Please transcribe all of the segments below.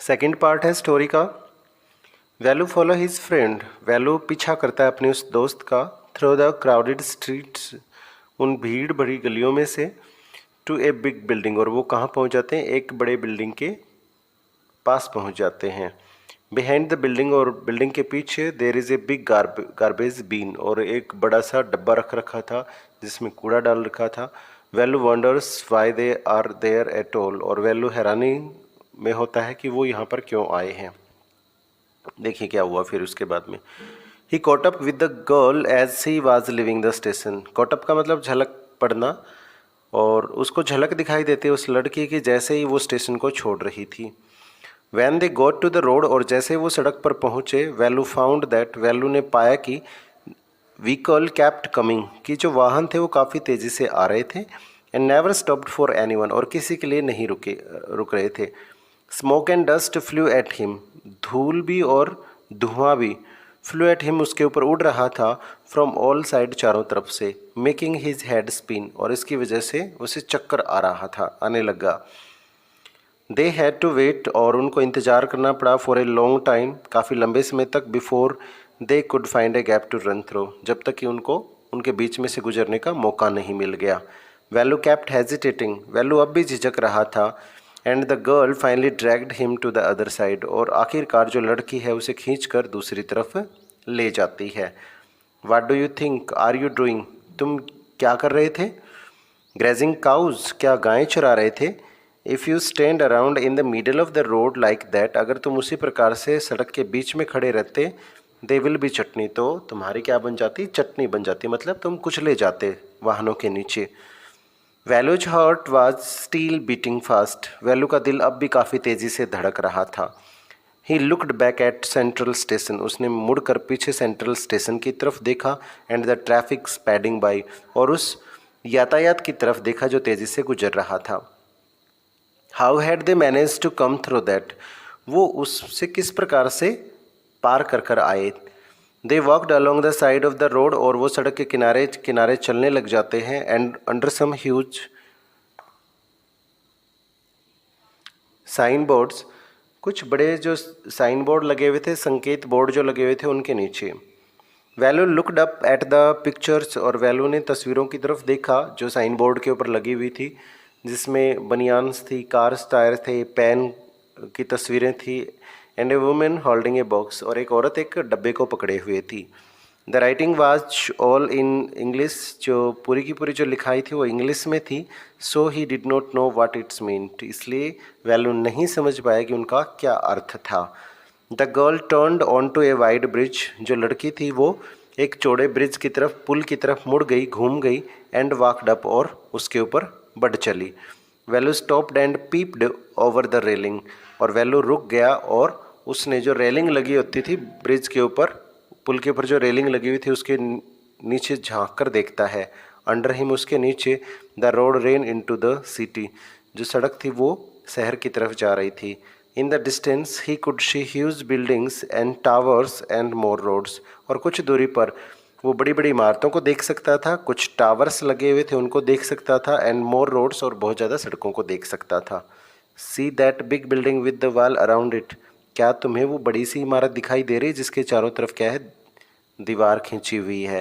Second part है story का। Value follow his friend. Value पीछा करता है अपने उस दोस्त का थ्रू द क्राउडेड स्ट्रीट्स, उन भीड़ भरी गलियों में से, टू ए बिग बिल्डिंग, और वो कहाँ पहुँच जाते हैं, एक बड़े बिल्डिंग के पास पहुँच जाते हैं। बिहाइंड द बिल्डिंग, और बिल्डिंग के पीछे, there is a big garbage bin, और एक बड़ा सा डब्बा रख रखा था जिसमें कूड़ा डाल रखा था। Velu wonders why they are there at all, और वैल्यू हैरानी में होता है कि वो यहाँ पर क्यों आए हैं। देखिए क्या हुआ फिर उसके बाद में। He caught up with the girl as she was leaving the station. Caught up का मतलब झलक पड़ना, और उसको झलक दिखाई देती है उस लड़की की जैसे ही वो स्टेशन को छोड़ रही थी। When they got to the road, और जैसे वो सड़क पर पहुँचे, वैल्यू फाउंड दैट, वैल्यू ने पाया कि व्हीकल कैप्ट कमिंग, कि जो वाहन थे वो काफ़ी तेज़ी से आ रहे थे। And never stopped for anyone, और किसी के लिए नहीं रुक रहे थे। Smoke and dust flu at him, धूल भी और धुआं भी, फ्लू एट हिम, उसके ऊपर उड़ रहा था, फ्रॉम ऑल साइड, चारों तरफ से, मेकिंग हिज हेड स्पिन, और इसकी वजह से उसे चक्कर आ रहा था, आने लगा। दे हैड टू वेट, और उनको इंतज़ार करना पड़ा, फॉर ए लॉन्ग टाइम, काफ़ी लंबे समय तक, before they could find a gap to run through, जब तक कि उनको उनके बीच में से गुजरने का मौका नहीं मिल गया। वैल्यू कैप्ट हेजिटेटिंग, वैल्यू अब भी झिझक रहा था। And the girl finally dragged him to the other side, और आखिरकार जो लड़की है उसे खींचकर दूसरी तरफ ले जाती है। What do you think are you doing, तुम क्या कर रहे थे? ग्रेजिंग काउज, क्या गायें चरा रहे थे? If you stand around in the middle of the road like that, अगर तुम उसी प्रकार से सड़क के बीच में खड़े रहते, दे विल बी चटनी, तो तुम्हारी क्या बन जाती? चटनी बन जाती, मतलब तुम कुछ ले जाते वाहनों के नीचे। Values heart was steel beating fast, value का दिल अब भी काफ़ी तेज़ी से धड़क रहा था। He looked back at central station, उसने मुड़कर पीछे सेंट्रल स्टेशन की तरफ देखा। एंड द ट्रैफिक स्पैडिंग बाई, और उस यातायात की तरफ देखा जो तेज़ी से गुजर रहा था। How had they manage to come through that, वो उससे किस प्रकार से पार कर कर आए। They walked along the side of the road, और वो सड़क के किनारे किनारे चलने लग जाते हैं। And under some huge sign boards, कुछ बड़े जो साइन बोर्ड लगे हुए थे, संकेत बोर्ड जो लगे हुए थे, उनके नीचे। Value looked up at the pictures, और वैल्यू ने तस्वीरों की तरफ देखा जो साइन बोर्ड के ऊपर लगी हुई थी, जिसमें बनियान्स थी, कार्स टायर थे, पेन की तस्वीरें थी। And A women holding a box, और एक औरत एक डब्बे को पकड़े हुए थी। The writing was all in English, जो पूरी की पूरी जो लिखाई थी वो इंग्लिश में थी। So he did not know what it's meant, इसलिए वैल्यू नहीं समझ पाया कि उनका क्या अर्थ था। The girl turned on to a wide bridge, जो लड़की थी वो एक चौड़े ब्रिज की तरफ, पुल की तरफ मुड़ गई, घूम गई। एंड वॉकड अप, और उसके ऊपर बढ़ चली। Value stopped and peeped over the railing, और वैल्यू रुक गया, और उसने जो रेलिंग लगी होती थी ब्रिज के ऊपर, पुल के ऊपर जो रेलिंग लगी हुई थी उसके नीचे झांक कर देखता है। अंडर हिम, उसके नीचे, the road rain into the city, जो सड़क थी वो शहर की तरफ जा रही थी। In the distance he could see huge buildings and towers and more roads, और कुछ दूरी पर वो बड़ी बड़ी इमारतों को देख सकता था, कुछ टावर्स लगे हुए थे उनको देख सकता था। एंड मोर रोड्स, और बहुत ज़्यादा सड़कों को देख सकता था। See that big building with the wall around it, क्या तुम्हें वो बड़ी सी इमारत दिखाई दे रही है जिसके चारों तरफ क्या है? दीवार खींची हुई है।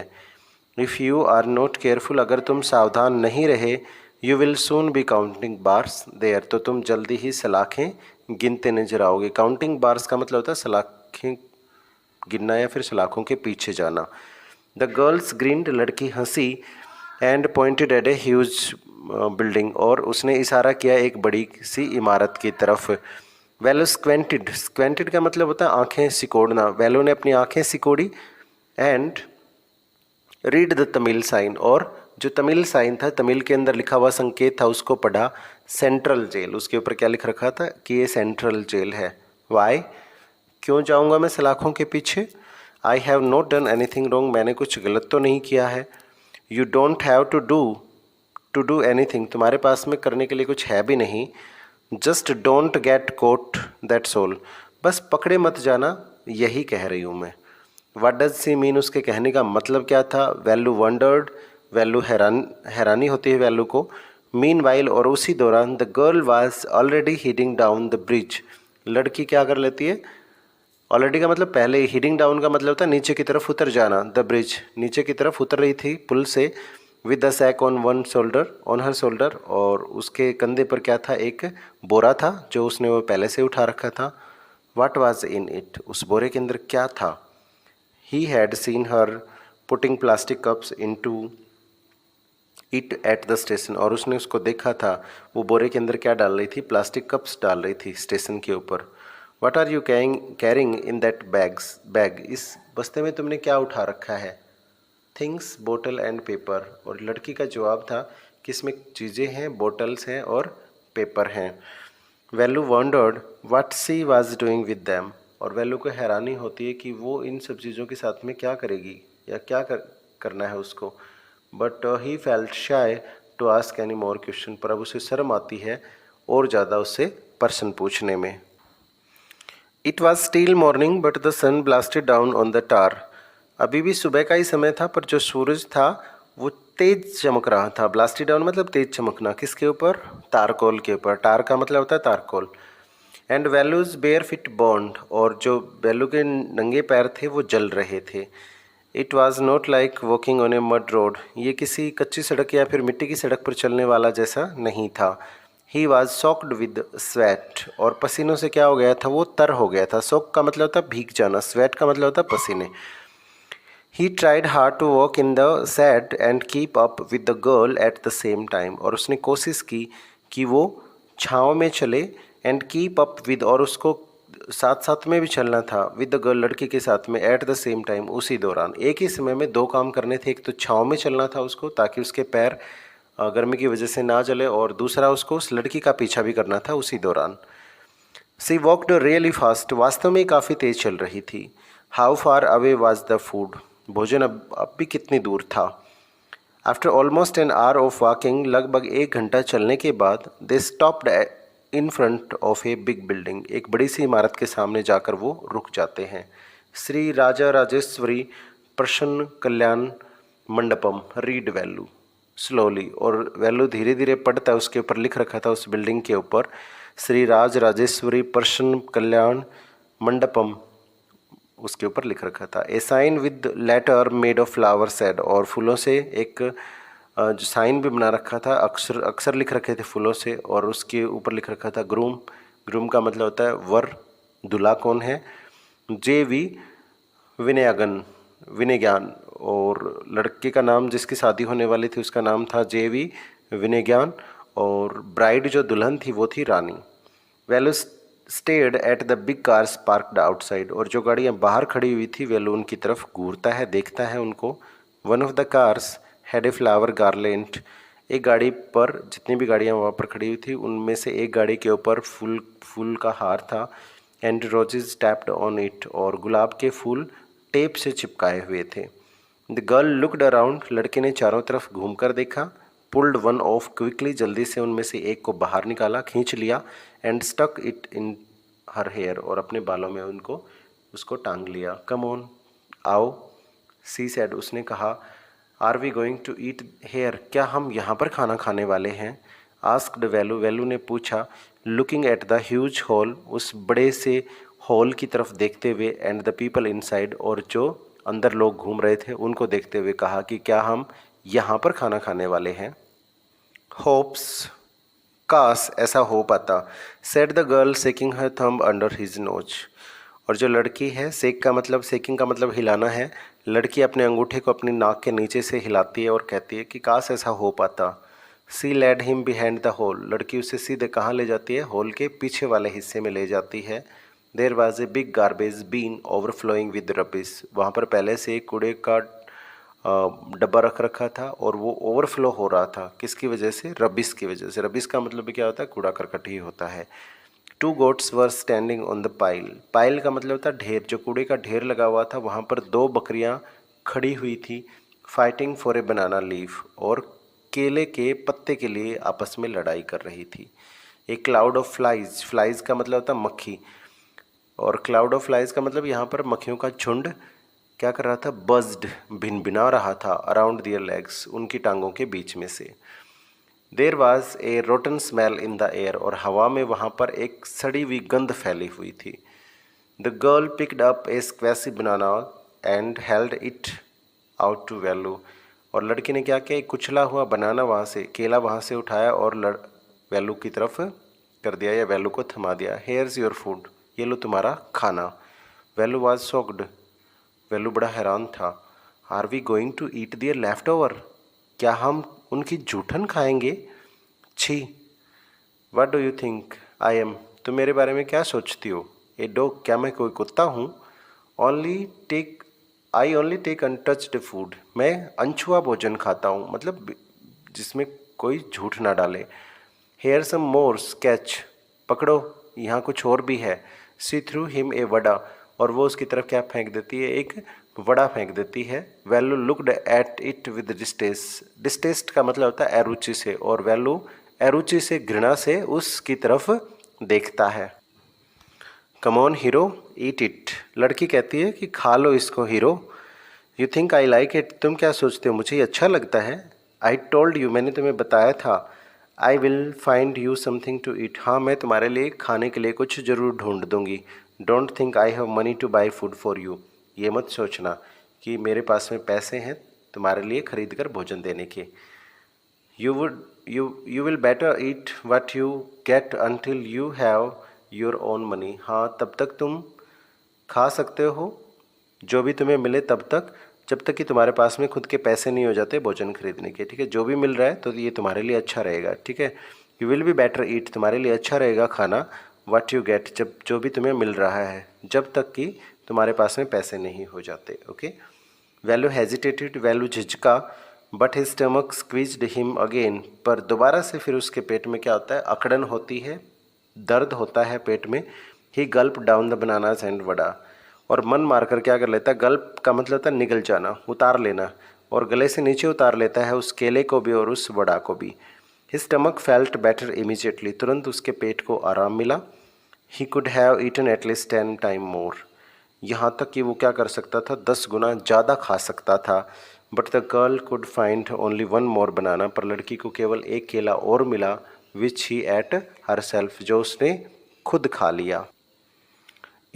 If you are not careful, अगर तुम सावधान नहीं रहे, you will soon be counting bars there, तो तुम जल्दी ही सलाखें गिनते नजर आओगे। काउंटिंग बार्स का मतलब होता है सलाखें गिनना या फिर सलाखों के पीछे जाना। द गर्ल्स ग्रीन्ड, लड़की हंसी। And pointed eight a huge building, और उसने इशारा किया एक बड़ी सी इमारत की तरफ। वैल्यू स्क्वेंटेड, स्क्वेंटेड का मतलब होता है आंखें सिकोड़ना। वैल्यू ने अपनी आंखें सिकोड़ी। And read the Tamil sign, और जो तमिल साइन था, तमिल के अंदर लिखा हुआ संकेत था, उसको पढ़ा। सेंट्रल जेल, उसके ऊपर क्या लिख रखा था कि ये सेंट्रल जेल है। वाई, क्यों जाऊंगा मैं सलाखों के पीछे? I have not done anything wrong, मैंने कुछ गलत तो नहीं किया है। You don't have to do anything, तुम्हारे पास में करने के लिए कुछ है भी नहीं। Just don't get caught, that's all, बस पकड़े मत जाना, यही कह रही हूँ मैं। व्हाट डज सी मीन, उसके कहने का मतलब क्या था? वैल्यू वंडर्ड, वैल्यू हैरानी होती है वैल्यू को। मीन वाइल और उसी दौरान the girl was already heading down the bridge. लड़की क्या कर लेती है, ऑलरेडी का मतलब पहले, हीडिंग डाउन का मतलब होता है नीचे की तरफ उतर जाना। द ब्रिज नीचे की तरफ उतर रही थी पुल से। With the sack on one shoulder, on her shoulder, और उसके कंधे पर क्या था, एक बोरा था जो उसने वो पहले से उठा रखा था। वाट वॉज इन इट, उस बोरे के अंदर क्या था। He had seen her putting plastic cups into it at the station, और उसने उसको देखा था वो बोरे के अंदर क्या डाल रही थी, प्लास्टिक कप्स डाल रही थी स्टेशन के ऊपर। What are you carrying in that bag, इस बस्ते में तुमने क्या उठा रखा है। थिंग्स, बोटल एंड पेपर, और लड़की का जवाब था कि इसमें चीज़ें हैं, बोटल्स हैं और पेपर हैं। Velu wondered what she was doing with them, और वैल्यू को हैरानी होती है कि वो इन सब चीज़ों के साथ में क्या करेगी या क्या करना है उसको। But he felt shy to ask any more question, पर अब उसे शर्म आती है और ज़्यादा उससे प्रश्न पूछने में। It was still morning but the sun blasted down on the tar, अभी भी सुबह का ही समय था पर जो सूरज था वो तेज चमक रहा था। ब्लास्टेड डाउन मतलब तेज चमकना, किसके ऊपर, तारकोल के ऊपर। टार का मतलब होता है तारकोल। And Velu's bare feet burned, और जो वैल्यू के नंगे पैर थे वो जल रहे थे। It was not like walking on A mud road, ये किसी कच्ची सड़क या फिर मिट्टी की सड़क पर चलने वाला जैसा नहीं था। He was socked with sweat, और पसीनों से क्या हो गया था, वो तर हो गया था। सोक का मतलब होता है भीग जाना, स्वेट का मतलब होता है पसीने। He tried hard to walk in the sand and keep up with the girl at the same time, और उसने कोशिश की कि वो छाँव में चले, एंड कीप अप विद, और उसको साथ साथ में भी चलना था, विद द गर्ल, लड़की के साथ में, एट द सेम टाइम, उसी दौरान। एक ही समय में दो काम करने थे, एक तो छाँव में चलना था उसको ताकि उसके पैर गर्मी की वजह से ना जले, और दूसरा उसको उस लड़की का पीछा भी करना था उसी दौरान। सी वॉकड रियली फास्ट, वास्तव में काफ़ी तेज चल रही थी। How far away was the food, भोजन अब भी कितनी दूर था। After almost an hour of walking, लगभग 1 घंटा चलने के बाद, they stopped in front of a big building, एक बड़ी सी इमारत के सामने जाकर वो रुक जाते हैं। श्री राजा राजेश्वरी प्रसन्न कल्याण मंडपम, रीड वैल्यू स्लोली, और वैल्यू धीरे धीरे पढ़ता है, उसके ऊपर लिख रखा था उस बिल्डिंग के ऊपर, श्री राज राजेश्वरी प्रसन्न कल्याण मंडपम, उसके ऊपर लिख रखा था। A sign with letter made of flower said, और फूलों से एक जो साइन भी बना रखा था, अक्षर अक्षर लिख रखे थे फूलों से, और उसके ऊपर लिख रखा था ग्रूम, ग्रूम का मतलब होता है वर, दूल्हा कौन है। जे वी विनयगन, विनयज्ञान, और लड़के का नाम जिसकी शादी होने वाली थी उसका नाम था जे वी विनयज्ञान, और ब्राइड जो दुल्हन थी वो थी रानी। Velu stared at the big cars parked outside, और जो गाड़ियाँ बाहर खड़ी हुई थी वैल्यू उनकी तरफ घूरता है, देखता है उनको। One of the cars had a flower garland, एक गाड़ी पर, जितनी भी गाड़ियाँ वहाँ पर खड़ी हुई थी उनमें से एक गाड़ी के ऊपर फूल का हार था। And roses tapped on it, और गुलाब के फूल टेप से चिपकाए हुए थे। द गर्ल लुकड अराउंड, लड़के ने चारों तरफ घूमकर देखा। पुल्ड वन ऑफ क्विकली, जल्दी से उनमें से एक को बाहर निकाला, खींच लिया। And stuck it in her hair, और अपने बालों में उनको उसको टांग लिया। कम ऑन, आओ, सी सेड, उसने कहा। Are we going to eat here, क्या हम यहाँ पर खाना खाने वाले हैं। आस्क्ड वैल्यू, वैल्यू ने पूछा। Looking at the huge hall, उस बड़े से हॉल की तरफ देखते हुए। एंड द पीपल इनसाइड, और जो अंदर लोग घूम रहे थे उनको देखते हुए कहा कि क्या हम यहाँ पर खाना खाने वाले हैं। होप्स, काश ऐसा हो पाता, said the girl shaking her thumb under his nose, और जो लड़की है, सेक का मतलब, सेकिंग का मतलब हिलाना है, लड़की अपने अंगूठे को अपनी नाक के नीचे से हिलाती है और कहती है कि काश ऐसा हो पाता। She led him behind the hall, लड़की उसे सीधे कहाँ ले जाती है, होल के पीछे वाले हिस्से में ले जाती है। There was a big garbage bin overflowing with rubbish, वहाँ पर पहले से एक कूड़े का डब्बा रख रखा था और वो ओवरफ्लो हो रहा था, किसकी वजह से, रबिश की वजह से। रबिश का मतलब क्या होता है, कूड़ा करकट ही होता है। To goats were standing on the pile, pile का मतलब होता है ढेर, जो कूड़े का ढेर लगा हुआ था वहाँ पर दो बकरियाँ खड़ी हुई थी। Fighting for a banana leaf, और केले के पत्ते के लिए आपस में लड़ाई कर रही थी। एक क्लाउड ऑफ फ्लाइज, फ्लाइज का मतलब होता है मक्खी, और क्लाउड ऑफ फ्लाइज का मतलब यहाँ पर मक्खियों का झुंड क्या कर रहा था, बज्ड, भिनभिना रहा था, अराउंड दियर लेग्स, उनकी टांगों के बीच में से। There was a rotten smell in the air, और हवा में वहाँ पर एक सड़ी हुई गंध फैली हुई थी। The girl picked up a squashy banana and held it out to Velu, और लड़की ने क्या किया, एक कुचला हुआ बनाना वहाँ से, केला वहाँ से उठाया और वैल्यू की तरफ कर दिया, या वैल्यू को थमा दिया। हेयर्स योर फूड, ये लो तुम्हारा खाना। वैल्यू वाज शॉक्ड, वैल्यू बड़ा हैरान था। Are we going to eat their left over, क्या हम उनकी जूठन खाएंगे? छी। What do you think I am, तुम मेरे बारे में क्या सोचती हो? ए डॉग, क्या मैं कोई कुत्ता हूँ? I only take untouched food, मैं अनछुआ भोजन खाता हूँ, मतलब जिसमें कोई झूठ ना डाले। हेयर सम मोर स्केच, पकड़ो, यहाँ कुछ और भी है। सी थ्रू हिम ए वड़ा, और वो उसकी तरफ क्या फेंक देती है, एक वड़ा फेंक देती है। Value looked at it with distaste, distaste का मतलब होता है अरुचि से, और वैल्यू अरुचि से, घृणा से उसकी तरफ देखता है। Come on hero, eat it, लड़की कहती है कि खा लो इसको hero. You think I like it, तुम क्या सोचते हो मुझे ये अच्छा लगता है? आई टोल्ड यू, मैंने तुम्हें बताया था। I will find you something to eat, हाँ मैं तुम्हारे लिए खाने के लिए कुछ ज़रूर ढूंढ दूंगी। Don't think I have money two by food for you, ये मत सोचना कि मेरे पास में पैसे हैं तुम्हारे लिए खरीद कर भोजन देने के। You will better eat what you get until you have your own money, हाँ तब तक तुम खा सकते हो जो भी तुम्हें मिले तब तक, जब तक कि तुम्हारे पास में खुद के पैसे नहीं हो जाते भोजन खरीदने के। ठीक है, जो भी मिल रहा है तो ये तुम्हारे लिए अच्छा रहेगा। ठीक है, यू विल बी बेटर ईट, तुम्हारे लिए अच्छा रहेगा खाना, व्हाट यू गेट, जब जो भी तुम्हें मिल रहा है, जब तक कि तुम्हारे पास में पैसे नहीं हो जाते। ओके। वैल्यू हेजिटेटेड, वैल्यू झिझका, but his stomach squeezed him again, पर दोबारा से फिर उसके पेट में क्या होता है, अकड़न होती है, दर्द होता है पेट में। He gulp down the bananas and vada, और मन मारकर क्या कर लेता है, गल्प का मतलब होता है निगल जाना, उतार लेना, और गले से नीचे उतार लेता है उस केले को भी और उस वड़ा को भी। His stomach felt better immediately, तुरंत उसके पेट को आराम मिला। He could have eaten at least 10 time more, यहाँ तक कि वो क्या कर सकता था, 10 गुना ज़्यादा खा सकता था। But the girl could find only 1 मोर बनाना, पर लड़की को केवल एक केला और मिला, विच ही एट हर सेल्फ, जो उसने खुद खा लिया।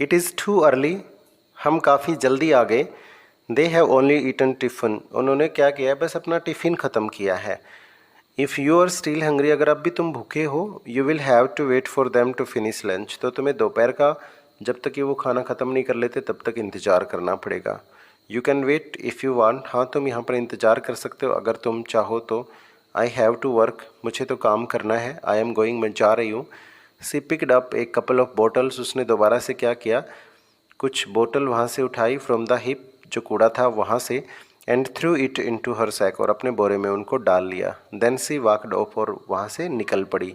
इट इज़ टू अर्ली, हम काफ़ी जल्दी आ गए। They have only eaten tiffin, उन्होंने क्या किया, बस अपना टिफ़िन ख़त्म किया है। If you are still hungry, अगर अब भी तुम भूखे हो, you will have to wait for them to finish lunch, तो तुम्हें दोपहर का जब तक कि वो खाना ख़त्म नहीं कर लेते तब तक इंतज़ार करना पड़ेगा। You can wait if you want, हाँ तुम यहाँ पर इंतज़ार कर सकते हो अगर तुम चाहो तो। आई हैव टू वर्क, मुझे तो काम करना है। आई एम गोइंग, मैं जा रही हूँ। She picked up a couple of bottles, उसने दोबारा से क्या किया, कुछ बोतल वहाँ से उठाई, फ्रॉम द हिप, जो कूड़ा था वहाँ से, and threw it into her sack, और अपने बोरे में उनको डाल लिया। देन सी वॉकड ऑफ, और वहाँ से निकल पड़ी।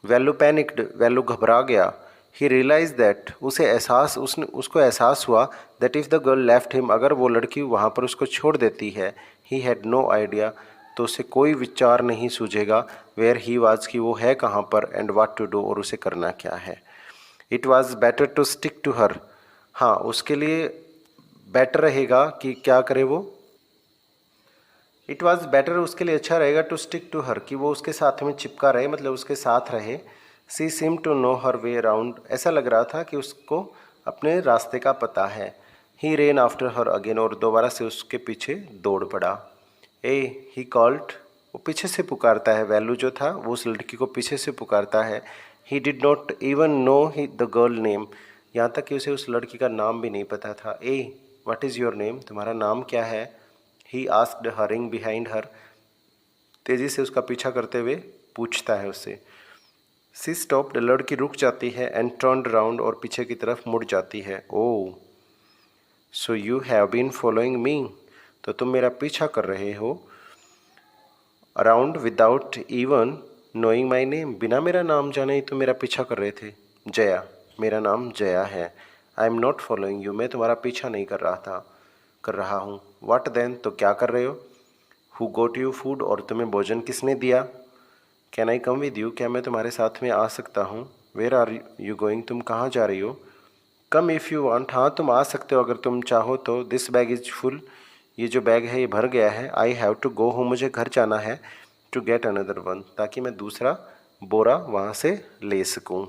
वैल्यू पैनिक्ड, वैल्यू घबरा गया। ही रियलाइज दैट, उसको एहसास हुआ that if the girl left him, अगर वो लड़की वहाँ पर उसको छोड़ देती है, ही हैड नो आइडिया, तो उसे कोई विचार नहीं सूझेगा, वेयर ही वाज, की वो है कहाँ पर, एंड व्हाट टू डू, और उसे करना क्या है। It was better to stick to her, हाँ उसके लिए बेटर रहेगा कि क्या करे वो, इट वॉज बेटर, उसके लिए अच्छा रहेगा, टू स्टिक टू हर, कि वो उसके साथ में चिपका रहे, मतलब उसके साथ रहे। She seemed to know her way around, ऐसा लग रहा था कि उसको अपने रास्ते का पता है। ही रेन आफ्टर हर अगेन, और दोबारा से उसके पीछे दौड़ पड़ा। ए ही कॉल्ड, वो पीछे से पुकारता है, वैल्यू जो था वो उस लड़की को पीछे से पुकारता है। ही did not even know he the girl name, यहाँ तक कि उसे उस लड़की का नाम भी नहीं पता था। ए व्हाट इज़ योर नेम, तुम्हारा नाम क्या है? He asked, hurrying behind her, तेज़ी से उसका पीछा करते हुए पूछता है उससे। सी स्टॉप्ड, लड़की रुक जाती है, एंड टर्न्ड राउंड, और पीछे की तरफ मुड़ जाती है। Oh so you have been following me, तो तुम मेरा पीछा कर रहे हो। Around without even knowing my name, बिना मेरा नाम जाने ही तुम मेरा पीछा कर रहे थे। जया, मेरा नाम जया है। I am not following you, मैं तुम्हारा पीछा नहीं कर रहा हूँ। व्हाट देन, तो क्या कर रहे हो? हु गोट यू फूड, और तुम्हें भोजन किसने दिया? Can I come with you, क्या मैं तुम्हारे साथ में आ सकता हूँ? वेयर आर यू गोइंग, तुम कहाँ जा रही हो? कम इफ़ यू वांट, हाँ तुम आ सकते हो अगर तुम चाहो तो। दिस बैग इज़ फुल, ये जो बैग है ये भर गया है। I have to go home, मुझे घर जाना है। टू गेट अनदर वन, ताकि मैं दूसरा बोरा वहाँ से ले सकूँ।